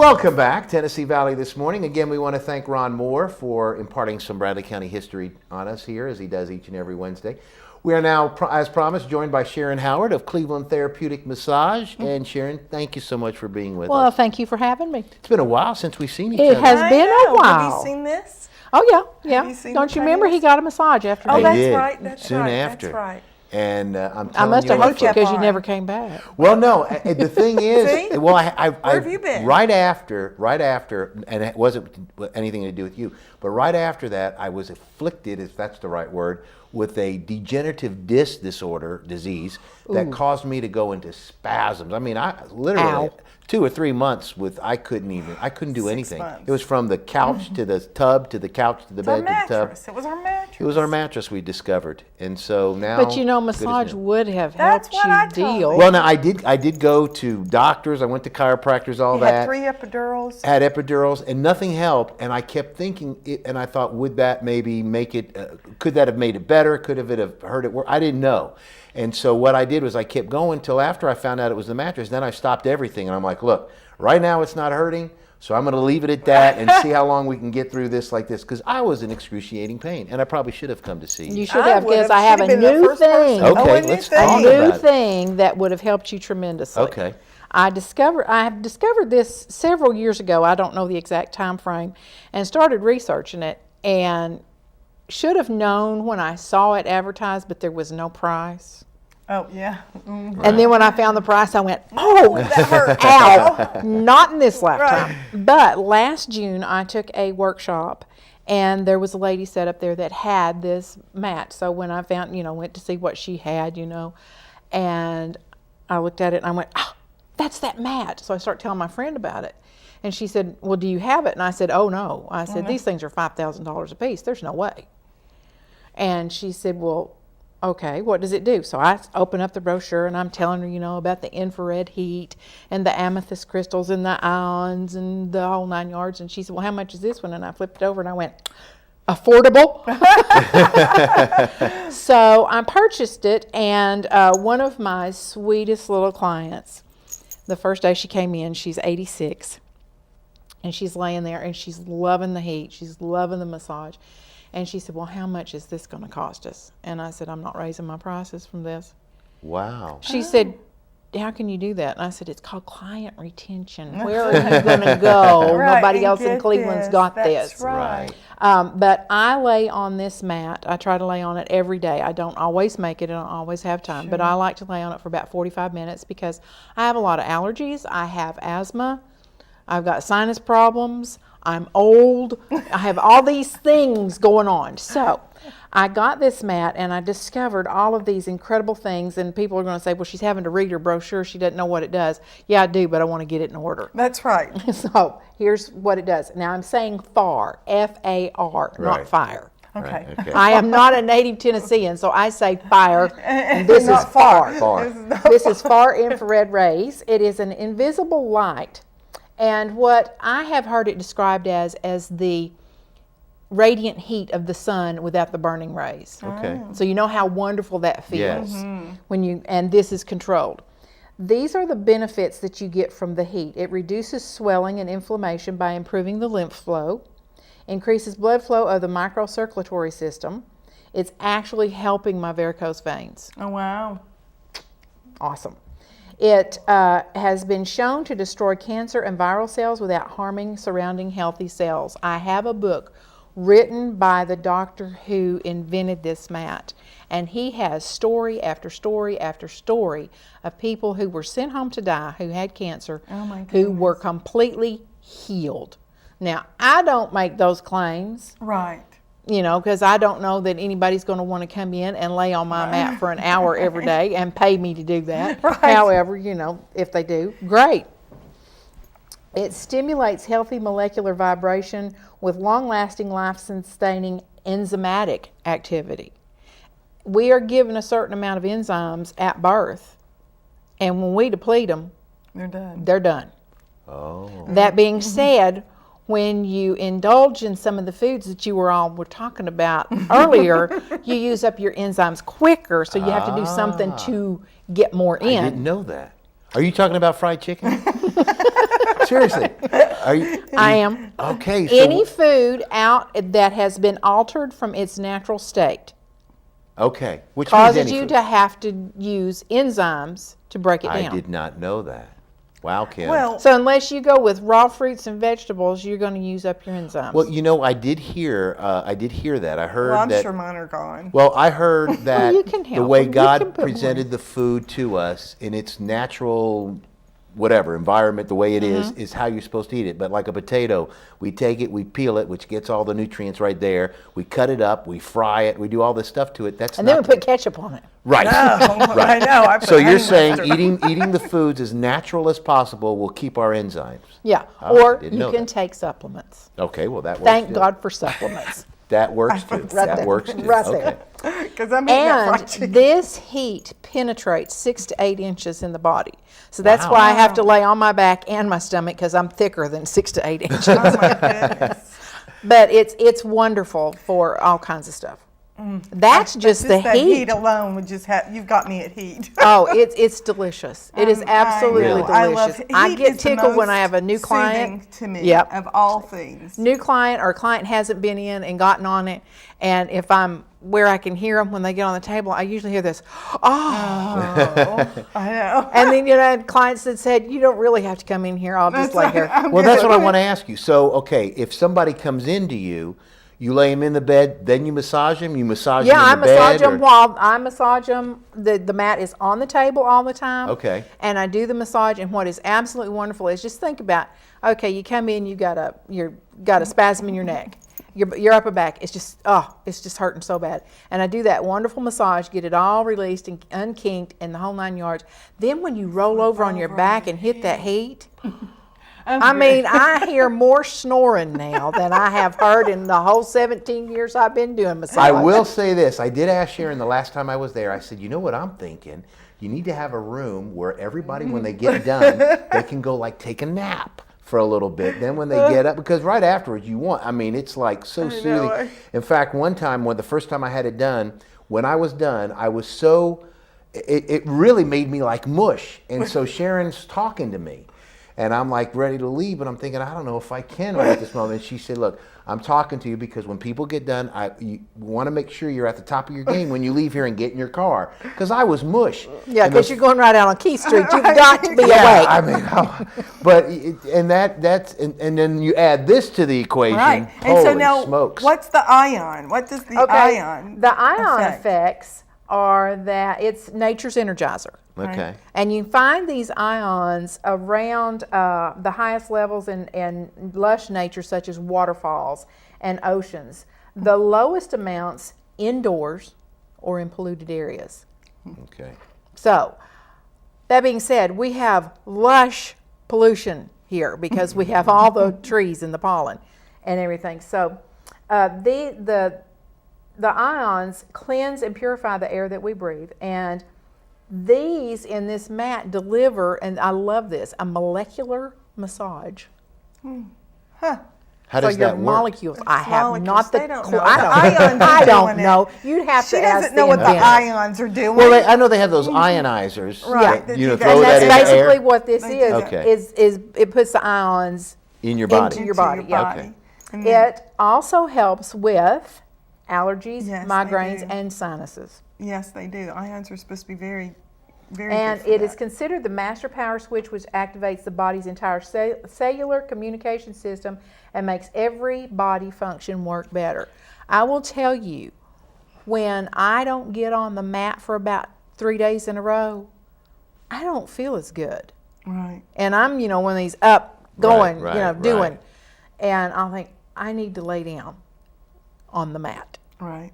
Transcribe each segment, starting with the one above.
Welcome back, Tennessee Valley this morning. Again, we want to thank Ron Moore for imparting some Bradley County history on us here, as he does each and every Wednesday. We are now, as promised, joined by Sharon Howard of Cleveland Therapeutic Massage. And Sharon, thank you so much for being with us. Well, thank you for having me. It's been a while since we've seen each other. It has been a while. Have you seen this? Oh, yeah. You Don't you remember he got a massage after Oh, me? that's did, right. That's soon right. after. That's right. And I'm telling I must have you, hurt you because you fine. never came back. well, no. The thing is, See? well, Where have you been? Right after, and it wasn't anything to do with you, but right after that, I was afflicted, if that's the right word, with a degenerative disc disease that caused me to go into spasms. I mean, I literally 2 or 3 months I couldn't do 6 anything. months. It was from the couch to the tub to the couch to the bed to the tub. It was our mattress. It was our mattress we discovered, and so now. But you know, massage would have That's helped what I you told deal. him. Well, now I did go to doctors. I went to chiropractors, all He that. had 3 epidurals. Had epidurals, and nothing helped. And I kept thinking, and I thought, would that maybe make it? Could that have made it better? Could it have hurt it worse? I didn't know. And so what I did was I kept going till after I found out it was the mattress. Then I stopped everything, and I'm like, look, right now it's not hurting, so I'm going to leave it at that and see how long we can get through this like this. Because I was in excruciating pain, and I probably should have come to see you. You should have, because I have a She'd been the new first person. thing. Oh, Okay, a new let's thing. talk A new about it. thing that would have helped you tremendously. Okay. I have discovered this several years ago. I don't know the exact time frame, and started researching it, and should have known when I saw it advertised, but there was no price. Oh, yeah. Mm. And then when I found the price, I went, oh, that hurt. Ow. Not in this lifetime. But last June, I took a workshop, and there was a lady set up there that had this mat. So when I went to see what she had, and I looked at it, and I went, oh, that's that mat. So I started telling my friend about it. And she said, well, do you have it? And I said, oh, no. I said, these things are $5,000 a piece. There's no way. And she said, well, okay, what does it do? So I open up the brochure, and I'm telling her, about the infrared heat and the amethyst crystals and the ions and the whole 9 yards. And she said, well, how much is this one? And I flipped it over, and I went, affordable. So I purchased it, and one of my sweetest little clients, the first day she came in, she's 86, and she's laying there, and she's loving the heat. She's loving the massage. And she said, well, how much is this going to cost us? And I said, I'm not raising my prices from this. Wow. She said, how can you do that? And I said, it's called client retention. Where are you going to go? Right, Nobody and else in get Cleveland's this. got That's this. right. But I lay on this mat. I try to lay on it every day. I don't always make it. I don't always have time. But I like to lay on it for about 45 minutes because I have a lot of allergies. I have asthma. I've got sinus problems. I'm old. I have all these things going on. So I got this mat, and I discovered all of these incredible things. And people are going to say, well, she's having to read her brochure. She doesn't know what it does. Yeah, I do, but I want to get it in order. That's right. So here's what it does. Now I'm saying FAR, F-A-R, Right. not fire. Okay. Right, okay. I am not a native Tennessean, so I say fire, and this is Not FAR. Far. This is far infrared rays. It is an invisible light. And what I have heard it described as the radiant heat of the sun without the burning rays. Okay. So you know how wonderful that feels Yes. and this is controlled. These are the benefits that you get from the heat. It reduces swelling and inflammation by improving the lymph flow, increases blood flow of the microcirculatory system. It's actually helping my varicose veins. Oh, wow. Awesome. It has been shown to destroy cancer and viral cells without harming surrounding healthy cells. I have a book written by the doctor who invented this mat, and he has story after story after story of people who were sent home to die, who had cancer, who were completely healed. Now, I don't make those claims. Right. Because I don't know that anybody's going to want to come in and lay on my mat for an hour every day and pay me to do that. Right. However, if they do, great. It stimulates healthy molecular vibration with long-lasting, life-sustaining enzymatic activity. We are given a certain amount of enzymes at birth, and when we deplete them, They're done. Oh. That being said, when you indulge in some of the foods that you were talking about earlier, you use up your enzymes quicker, so you have to do something to get more in. I didn't know that. Are you talking about fried chicken? Seriously, are you? I am. Okay. So, Any food out that has been altered from its natural state okay, which means causes any you food. to have to use enzymes to break it I down. did not know that. Wow, Kim. Well, So unless you go with raw fruits and vegetables, you're going to use up your enzymes. Well, you know, I did hear that. I heard well, I'm that. sure mine are gone. Well, I heard that you can the help way them. You God can put presented the food to us in its natural, whatever environment, the way it is how you're supposed to eat it. But like a potato, we take it, we peel it, which gets all the nutrients right there. We cut it up, we fry it, we do all this stuff to it. That's and not then we put ketchup on it. right. I know. I put So you're honey saying mustard. eating the foods as natural as possible will keep our enzymes. Yeah. Oh, I Or didn't you know can that. take supplements. Okay, well that works. Thank too. God for supplements. That works too. Right that there. works too. Right okay. there. Because I'm eating that fried And chicken. this heat penetrates 6 to 8 inches in the body. So that's Wow. why I have to lay on my back and my stomach because I'm thicker than 6 to 8 inches. Oh my goodness. But it's wonderful for all kinds of stuff. That's just the that heat. heat alone would just have. You've got me at heat. Oh, it's delicious. It is absolutely Really? I love delicious. heat. I get is the tickled when I most have a new client. soothing to me. Yep. Of all things. New client or client hasn't been in and gotten on it, and if I'm where I can hear them when they get on the table, I usually hear this, oh. I know. And then, I had clients that said, you don't really have to come in here. I'll just lay here. I'm Well, good. that's what I want to ask you. So, okay, if somebody comes into you, you lay them in the bed, then you massage them. You massage Yeah, I them in the massage bed. them while I massage them. The mat is on the table all the time. Okay. And I do the massage. And what is absolutely wonderful is just think about, okay, you come in, you got a spasm in your neck. Your upper back, it's just hurting so bad. And I do that wonderful massage, get it all released and unkinked and the whole 9 yards. Then when you roll over on your back and hit that heat, I mean, I hear more snoring now than I have heard in the whole 17 years I've been doing massage. I will say this. I did ask Sharon the last time I was there. I said, you know what I'm thinking? You need to have a room where everybody, when they get done, they can go like take a nap for a little bit. Then when they get up, because right afterwards it's like so soothing. In fact, one time, the first time I had it done, when I was done, I was so, it really made me like mush. And so Sharon's talking to me. And I'm like ready to leave, but I'm thinking, I don't know if I can right at this moment. And she said, look, I'm talking to you because when people get done, you want to make sure you're at the top of your game when you leave here and get in your car. Because I was mush. Yeah, And because those- you're going right out on Key Street. You've got to be yeah, awake. I mean, and then you add this to the equation. Right. Holy And so now, smokes. what's the ion? What does the Okay. ion? The ion affect? effects are that it's nature's energizer. Okay. And you find these ions around the highest levels in lush nature, such as waterfalls and oceans. The lowest amounts indoors or in polluted areas. Okay. So, that being said, we have lush pollution here because we have all the trees and the pollen and everything. So, the ions cleanse and purify the air that we breathe, and these in this mat deliver, and I love this, a molecular massage. How So does your that work? molecules, I have Molecules, not the they don't clue. know. I The don't, ions are I don't doing it. know. You'd have She to ask doesn't know what the inventor. ions are doing. Well, I know they have those ionizers. Right, that, that you know, you throw And that that's in the basically air what this They do that. is it puts the ions in your body. into your body. Yeah. Okay. And then- It also helps with allergies, Yes, they migraines, do. and sinuses. Yes, they do. Ions are supposed to be very, very And good for it is that. considered the master power switch which activates the body's entire cellular communication system and makes every body function work better. I will tell you, when I don't get on the mat for about 3 days in a row, I don't feel as good. Right. And I'm, one of these up, going, right, doing. right. And I'll think, I need to lay down on the mat. Right.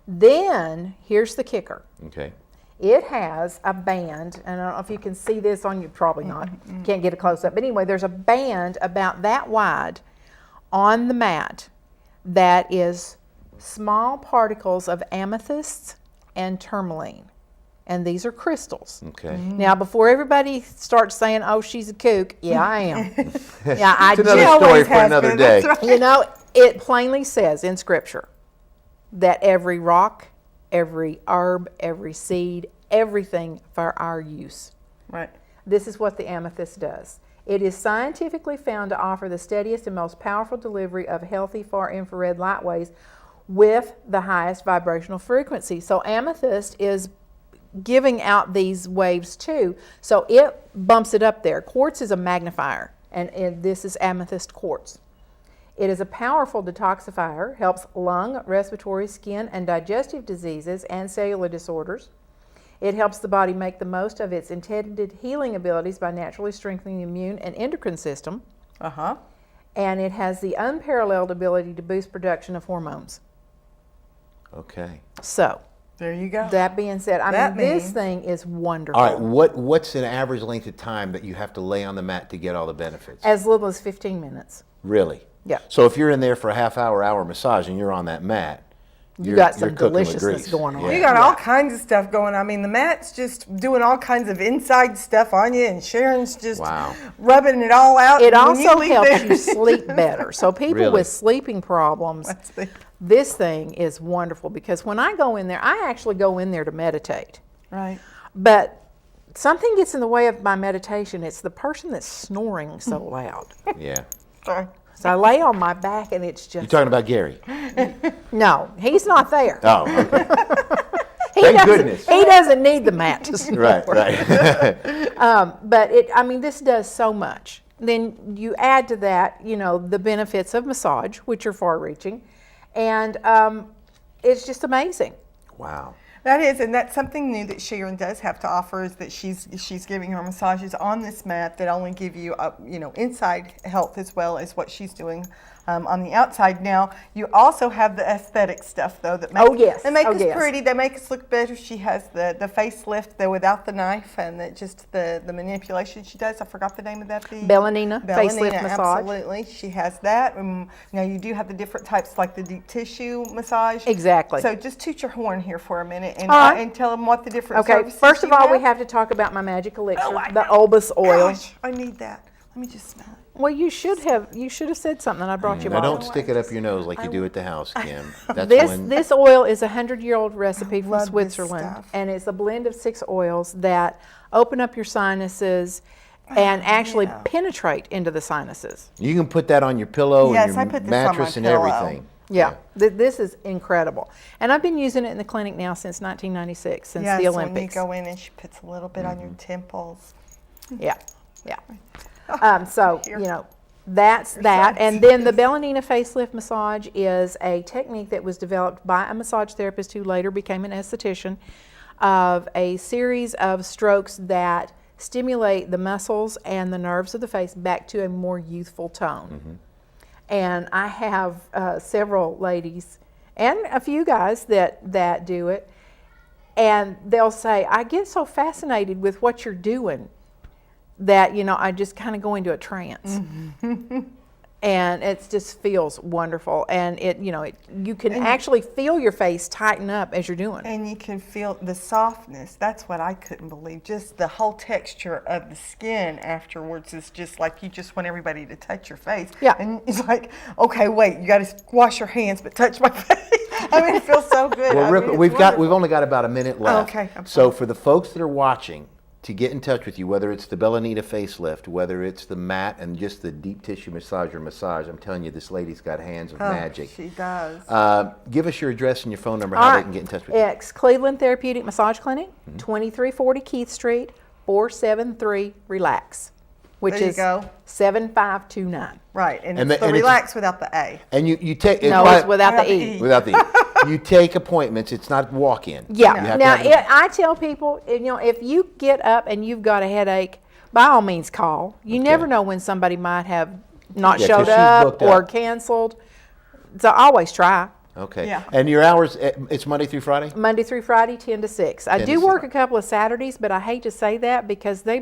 Then, here's the kicker. Okay. It has a band, and I don't know if you can see this on you, probably not. Can't get a close up. But anyway, there's a band about that wide on the mat that is small particles of amethyst and tourmaline. And these are crystals. Okay. Now, before everybody starts saying, oh, she's a kook, yeah, I am. Yeah, I It's another do. story always for has another been, day. that's right. You know, it plainly says in Scripture that every rock, every herb, every seed, everything for our use. Right. this is what the amethyst does. It is scientifically found to offer the steadiest and most powerful delivery of healthy far infrared light waves with the highest vibrational frequency. So amethyst is giving out these waves too, so it bumps it up there. Quartz is a magnifier, and this is amethyst quartz. It is a powerful detoxifier, helps lung, respiratory, skin, and digestive diseases and cellular disorders. It helps the body make the most of its intended healing abilities by naturally strengthening the immune and endocrine system. And it has the unparalleled ability to boost production of hormones. Okay. So, there you go. that being said, I mean, this means- thing is wonderful. All right, what's an average length of time that you have to lay on the mat to get all the benefits? As little as 15 minutes. Really? Yeah. So if you're in there for a hour massage and you're on that mat, You got some you're cooking with deliciousness grease. going on. Yeah. You got all kinds of stuff going. I mean, the mat's just doing all kinds of inside stuff on you, and Sharon's just Wow. rubbing it all out. It and when you also leave helps there- you sleep better. So people Really? with sleeping problems, That's the- this thing is wonderful, because when I go in there, I actually go in there to meditate. Right. But something gets in the way of my meditation. It's the person that's snoring so loud. Yeah. Sorry. So I lay on my back, and it's You're just, talking about Gary. no, he's not there. Oh, okay. He Thank doesn't- goodness. He doesn't need the mat to snore. right. But this does so much. Then you add to that, the benefits of massage, which are far-reaching, and it's just amazing. Wow. That is, and that's something new that Sharon does have to offer, is that she's giving her massages on this mat that only give you, inside health as well as what she's doing on the outside. Now, you also have the aesthetic stuff, though, that make, they make us pretty, they make us look better. She has the facelift, though, without the knife, and just the manipulation she does. I forgot the name of that. Bellanina facelift massage. Absolutely. She has that. Now, you do have the different types, like the deep tissue massage. Exactly. So just toot your horn here for a minute and, All right. and tell them what the different Okay, services first of you all, we have to talk about my magic elixir, I the know. Olbas oil. Gosh, I need that. Let me just smell it. Well, you should have said something. I brought you a Now bottle. don't stick it up your nose like you do at the house, Kim. That's This oil is a 100-year-old recipe from love this Switzerland, stuff. and it's a blend of 6 oils that open up your sinuses and actually penetrate into the sinuses. you can put that on your pillow Yes, and I your put this on my mattress and pillow. everything. Yeah, this is incredible, and I've been using it in the clinic now since 1996, since Yes, the when you Olympics. go in and she puts a little bit on your temples. Yeah. So that's that, and then the Bellanina facelift massage is a technique that was developed by a massage therapist who later became an esthetician, of a series of strokes that stimulate the muscles and the nerves of the face back to a more youthful tone. And I have several ladies and a few guys that do it, and they'll say, I get so fascinated with what you're doing that, I just kind of go into a trance. And it just feels wonderful. And you can actually feel your face tighten up as you're doing it. And you can feel the softness. That's what I couldn't believe. Just the whole texture of the skin afterwards is just like you just want everybody to touch your face. Yeah. And it's like, okay, wait, you got to wash your hands, but touch my face. I mean, it feels so good. Well, I Rip, mean, it's we've wonderful. only got about a minute left. okay, I'm So fine. for the folks that are watching, to get in touch with you, whether it's the Bellanita facelift, whether it's the mat and just the deep tissue massage, I'm telling you, this lady's got hands of magic. She does. Give us your address and your phone number, how they can get in touch with you. It's Cleveland Therapeutic Massage Clinic, 2340 Keith Street, 473 Relax, which There you is go. 7529. Right, and, And it's the- the and it's- relax without the A. And you take No, it's without the E. without the E. You take appointments. It's not walk-in. Yeah. You have to Now, have I tell people, if you get up and you've got a headache, by all means call. You never know when somebody might have not Yeah, 'cause showed she's up booked or up. canceled. So always try. Okay. Yeah. And your hours, it's Monday through Friday? Monday through Friday, 10 to 6. I 10 to do 6. work a couple of Saturdays, but I hate to say that because they're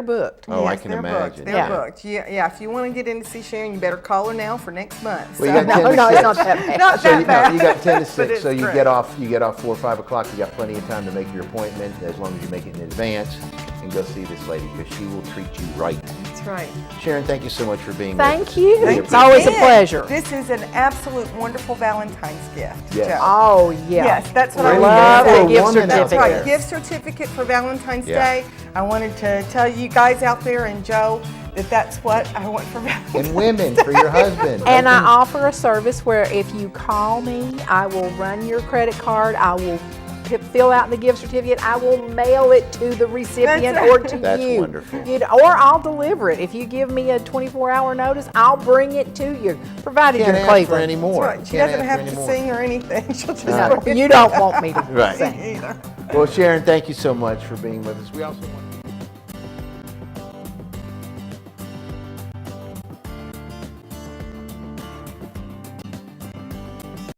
booked. Oh, I Yes, can they're imagine. Booked. They're Yeah. booked. Yeah, if you want to get in to see Sharon, you better call her now for next month. Well, you got 10 to No, 6. it's not that bad. Not So that you, bad. no, you got 10 to But 6, it's so you great. get off 4 or 5 o'clock. You got plenty of time to make your appointment as long as you make it in advance. and go see this lady because she will treat you right. That's right. Sharon, thank you so much for being Thank with us. you. Really It's always a And pleasure. This is an absolute wonderful Valentine's gift. Yes. Joe. Oh, yeah. Yes, that's what For I any was love man or the gift woman out That's there. right, certificate. gift certificate for Valentine's Yeah. Day. I wanted to tell you guys out there and Joe that that's what I want for Valentine's And women, Day. for your husband. And I Husband- offer a service where if you call me, I will run your credit card. I will fill out the gift certificate. I will mail it to the recipient That's or right. to That's you. wonderful. Or I'll deliver it. If you give me a 24-hour notice, I'll bring it to you, provided Can't you're in ask for Cleveland. any more. That's right. She Can't doesn't ask for have any to more. sing or anything. She'll just No, bring it you don't want me to Right. sing. either. Well, Sharon, thank you so much for being with us. We also want